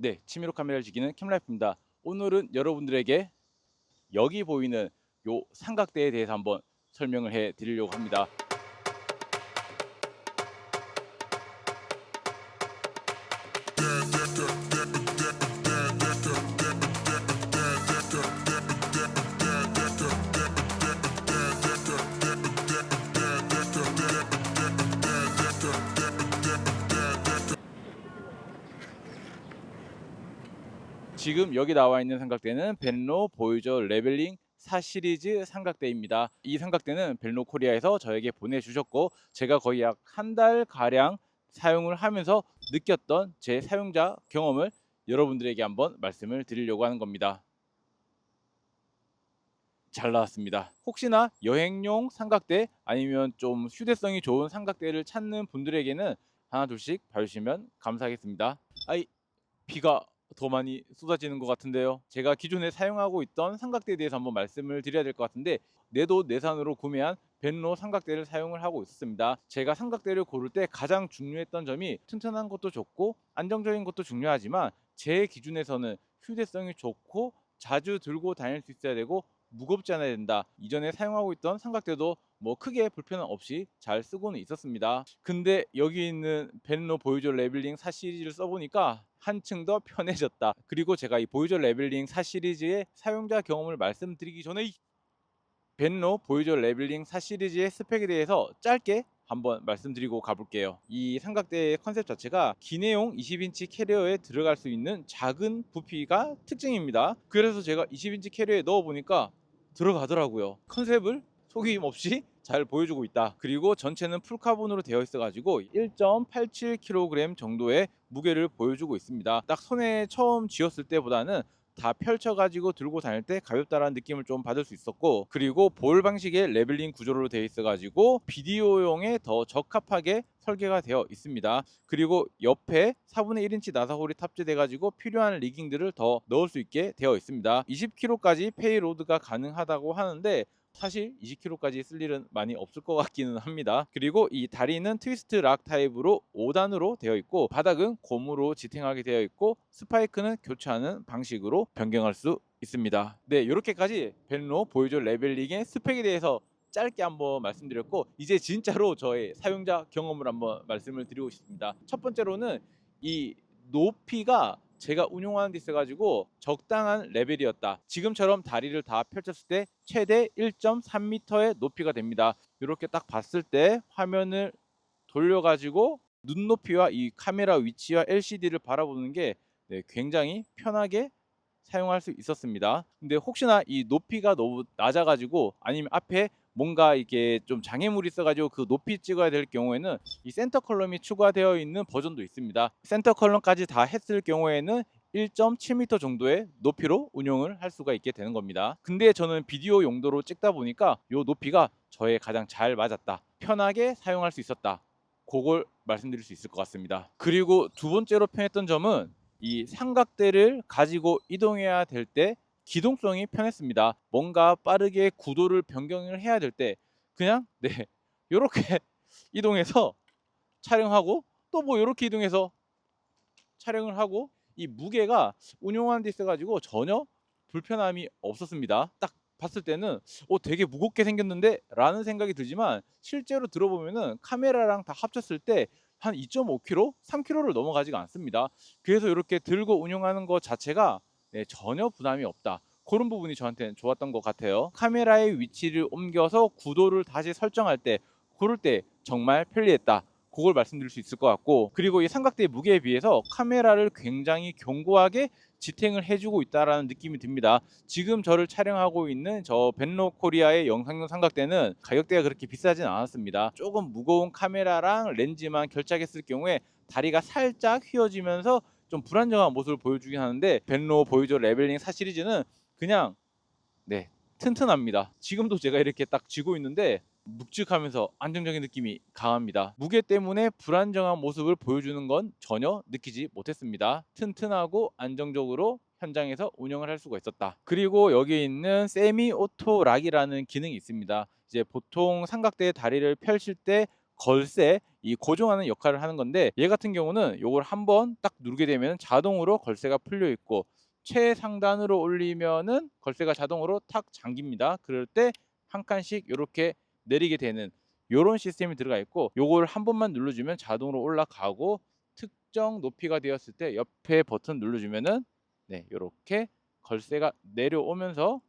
네, 치미로 카메라를 지키는 캠라이프입니다. 오늘은 여러분들에게 여기 보이는 요 삼각대에 대해서 한번 설명을 해 드리려고 합니다. 지금 여기 나와 있는 삼각대는 벤로 보이저 레벨링 4 시리즈 삼각대입니다. 이 삼각대는 벤로 코리아에서 저에게 보내주셨고 제가 거의 약 한 달 가량 사용을 하면서 느꼈던 제 사용자 경험을 여러분들에게 한번 말씀을 드리려고 하는 겁니다. 잘 나왔습니다. 혹시나 여행용 삼각대 아니면 좀 휴대성이 좋은 삼각대를 찾는 분들에게는 하나 둘씩 봐주시면 감사하겠습니다. 아이, 비가 더 많이 쏟아지는 것 같은데요. 제가 기존에 사용하고 있던 삼각대에 대해서 한번 말씀을 드려야 될 것 같은데, 내돈내산으로 구매한 벤로 삼각대를 사용을 하고 있습니다. 제가 삼각대를 고를 때 가장 중요했던 점이 튼튼한 것도 좋고 안정적인 것도 중요하지만 제 기준에서는 휴대성이 좋고 자주 들고 다닐 수 있어야 되고 무겁지 않아야 된다. 이전에 사용하고 있던 삼각대도 뭐 크게 불편 없이 잘 쓰고는 있었습니다. 근데 여기 있는 벤로 보이저 레벨링 4 시리즈를 써보니까 한층 더 편해졌다. 그리고 제가 이 보이저 레벨링 4 시리즈의 사용자 경험을 말씀드리기 전에 이 벤로 보이저 레벨링 4 시리즈의 스펙에 대해서 짧게 한번 말씀드리고 가볼게요. 이 삼각대의 컨셉 자체가 기내용 20인치 캐리어에 들어갈 수 있는 작은 부피가 특징입니다. 그래서 제가 20인치 캐리어에 넣어보니까 들어가더라고요. 컨셉을 속임없이 잘 보여주고 있다. 그리고 전체는 풀카본으로 되어 있어가지고 1.87kg 정도의 무게를 보여주고 있습니다. 딱 손에 처음 쥐었을 때보다는 다 펼쳐가지고 들고 다닐 때 가볍다라는 느낌을 좀 받을 수 있었고, 그리고 볼 방식의 레벨링 구조로 되어 있어가지고 비디오용에 더 적합하게 설계가 되어 있습니다. 그리고 옆에 4분의 1인치 나사홀이 탑재돼가지고 필요한 리깅들을 더 넣을 수 있게 되어 있습니다. 20kg까지 페이로드가 가능하다고 하는데 사실 20kg까지 쓸 일은 많이 없을 것 같기는 합니다. 그리고 이 다리는 트위스트 락 타입으로 5단으로 되어 있고 바닥은 고무로 지탱하게 되어 있고 스파이크는 교체하는 방식으로 변경할 수 있습니다. 네, 이렇게까지 벤로 보이저 레벨링의 스펙에 대해서 짧게 한번 말씀드렸고, 이제 진짜로 저의 사용자 경험을 한번 말씀을 드리고 싶습니다. 첫 번째로는 이 높이가 제가 운용하는 데 있어가지고 적당한 레벨이었다. 지금처럼 다리를 다 펼쳤을 때 최대 1.3m의 높이가 됩니다. 이렇게 딱 봤을 때 화면을 돌려가지고 눈높이와 이 카메라 위치와 LCD를 바라보는 게 굉장히 편하게 사용할 수 있었습니다. 근데 혹시나 이 높이가 너무 낮아가지고 아니면 앞에 뭔가 이게 좀 장애물이 있어가지고 그 높이 찍어야 될 경우에는 이 센터 컬럼이 추가되어 있는 버전도 있습니다. 센터 컬럼까지 다 했을 경우에는 1.7m 정도의 높이로 운용을 할 수가 있게 되는 겁니다. 근데 저는 비디오 용도로 찍다 보니까 이 높이가 저에 가장 잘 맞았다. 편하게 사용할 수 있었다. 그걸 말씀드릴 수 있을 것 같습니다. 그리고 두 번째로 편했던 점은 이 삼각대를 가지고 이동해야 될 때 기동성이 편했습니다. 뭔가 빠르게 구도를 변경을 해야 될 때 그냥 이렇게 이동해서 촬영하고 또 뭐 이렇게 이동해서 촬영을 하고, 이 무게가 운용하는 데 있어가지고 전혀 불편함이 없었습니다. 딱 봤을 때는 되게 무겁게 생겼는데 라는 생각이 들지만 실제로 들어보면은 카메라랑 다 합쳤을 때 한 2.5kg, 3kg를 넘어가지가 않습니다. 그래서 이렇게 들고 운용하는 것 자체가 전혀 부담이 없다. 그런 부분이 저한테는 좋았던 것 같아요. 카메라의 위치를 옮겨서 구도를 다시 설정할 때 그럴 때 정말 편리했다. 그걸 말씀드릴 수 있을 것 같고, 그리고 이 삼각대의 무게에 비해서 카메라를 굉장히 견고하게 지탱을 해주고 있다라는 느낌이 듭니다. 지금 저를 촬영하고 있는 저 벤로 코리아의 영상용 삼각대는 가격대가 그렇게 비싸진 않았습니다. 조금 무거운 카메라랑 렌즈만 결착했을 경우에 다리가 살짝 휘어지면서 좀 불안정한 모습을 보여주긴 하는데, 벤로 보이저 레벨링 4 시리즈는 그냥 네, 튼튼합니다. 지금도 제가 이렇게 딱 쥐고 있는데 묵직하면서 안정적인 느낌이 강합니다. 무게 때문에 불안정한 모습을 보여주는 건 전혀 느끼지 못했습니다. 튼튼하고 안정적으로 현장에서 운영을 할 수가 있었다. 그리고 여기 있는 세미 오토 락이라는 기능이 있습니다. 이제 보통 삼각대 다리를 펼칠 때 걸쇠 이 고정하는 역할을 하는 건데, 얘 같은 경우는 요걸 한번 딱 누르게 되면 자동으로 걸쇠가 풀려 있고, 최상단으로 올리면은 걸쇠가 자동으로 탁 잠깁니다. 그럴 때 한 칸씩 요렇게 내리게 되는 요런 시스템이 들어가 있고, 요걸 한 번만 눌러주면 자동으로 올라가고, 특정 높이가 되었을 때 옆에 버튼 눌러주면은 네, 요렇게 걸쇠가 내려오면서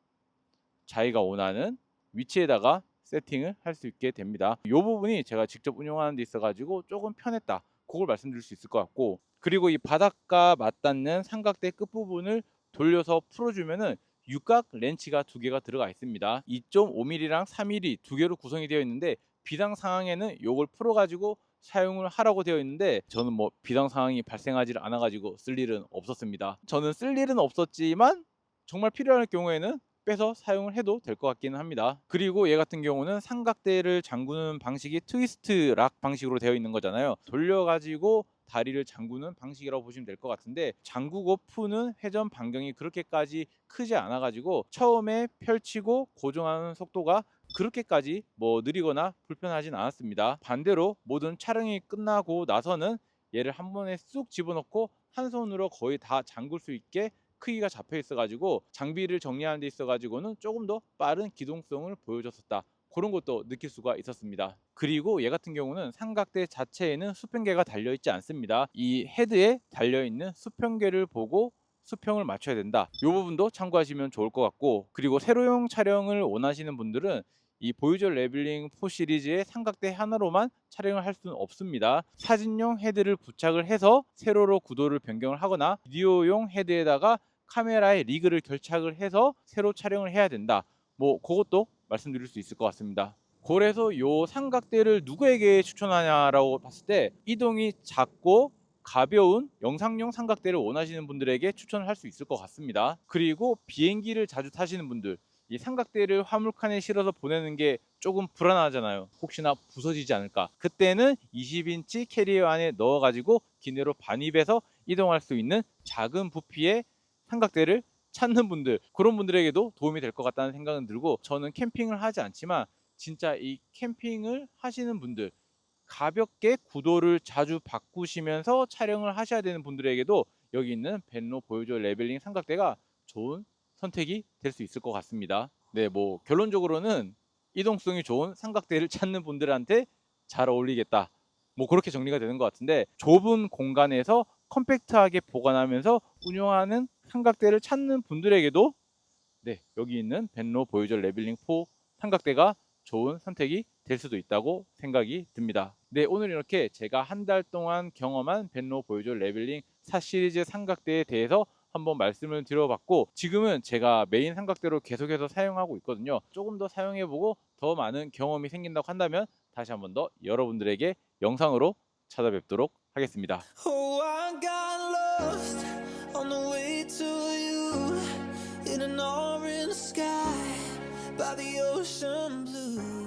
자기가 원하는 위치에다가 세팅을 할 수 있게 됩니다. 이 부분이 제가 직접 운영하는 데 있어 가지고 조금 편했다, 그걸 말씀드릴 수 있을 것 같고, 그리고 이 바닥과 맞닿는 삼각대 끝부분을 돌려서 풀어주면은 육각 렌치가 두 개가 들어가 있습니다. 2.5mm랑 3mm 두 개로 구성이 되어 있는데, 비상 상황에는 요걸 풀어 가지고 사용을 하라고 되어 있는데, 저는 뭐 비상 상황이 발생하지 않아 가지고 쓸 일은 없었습니다. 저는 쓸 일은 없었지만 정말 필요할 경우에는 빼서 사용을 해도 될 것 같기는 합니다. 그리고 얘 같은 경우는 삼각대를 잠그는 방식이 트위스트 락 방식으로 되어 있는 거잖아요. 돌려가지고 다리를 잠그는 방식이라고 보시면 될 것 같은데, 잠그고 푸는 회전 반경이 그렇게까지 크지 않아 가지고 처음에 펼치고 고정하는 속도가 그렇게까지 뭐 느리거나 불편하진 않았습니다. 반대로 모든 촬영이 끝나고 나서는 얘를 한 번에 쑥 집어넣고 한 손으로 거의 다 잠글 수 있게 크기가 잡혀 있어 가지고 장비를 정리하는 데 있어 가지고는 조금 더 빠른 기동성을 보여줬었다, 그런 것도 느낄 수가 있었습니다. 그리고 얘 같은 경우는 삼각대 자체에는 수평계가 달려 있지 않습니다. 이 헤드에 달려 있는 수평계를 보고 수평을 맞춰야 된다, 이 부분도 참고하시면 좋을 것 같고, 그리고 세로용 촬영을 원하시는 분들은 이 보유저 레벨링 4 시리즈의 삼각대 하나로만 촬영을 할 수는 없습니다. 사진용 헤드를 부착을 해서 세로로 구도를 변경을 하거나, 비디오용 헤드에다가 카메라에 리그를 결착을 해서 세로 촬영을 해야 된다, 뭐 그것도 말씀드릴 수 있을 것 같습니다. 그래서 요 삼각대를 누구에게 추천하냐라고 봤을 때, 이동이 작고 가벼운 영상용 삼각대를 원하시는 분들에게 추천을 할 수 있을 것 같습니다. 그리고 비행기를 자주 타시는 분들, 이 삼각대를 화물칸에 실어서 보내는 게 조금 불안하잖아요. 혹시나 부서지지 않을까. 그때는 20인치 캐리어 안에 넣어 가지고 기내로 반입해서 이동할 수 있는 작은 부피의 삼각대를 찾는 분들, 그런 분들에게도 도움이 될 것 같다는 생각은 들고, 저는 캠핑을 하지 않지만 진짜 이 캠핑을 하시는 분들, 가볍게 구도를 자주 바꾸시면서 촬영을 하셔야 되는 분들에게도 여기 있는 벤로 보유저 레벨링 삼각대가 좋은 선택이 될 수 있을 것 같습니다. 네, 뭐 결론적으로는 이동성이 좋은 삼각대를 찾는 분들한테 잘 어울리겠다, 뭐 그렇게 정리가 되는 것 같은데, 좁은 공간에서 컴팩트하게 보관하면서 운영하는 삼각대를 찾는 분들에게도 네, 여기 있는 벤로 보유저 레벨링 4 삼각대가 좋은 선택이 될 수도 있다고 생각이 듭니다. 네, 오늘 이렇게 제가 한 달 동안 경험한 벤로 보유저 레벨링 4 시리즈 삼각대에 대해서 한번 말씀을 드려봤고, 지금은 제가 메인 삼각대로 계속해서 사용하고 있거든요. 조금 더 사용해보고 더 많은 경험이 생긴다고 한다면 다시 한번 더 여러분들에게 영상으로 찾아뵙도록 하겠습니다. Oh, I got lost on the way to you in an orange sky by the ocean blue.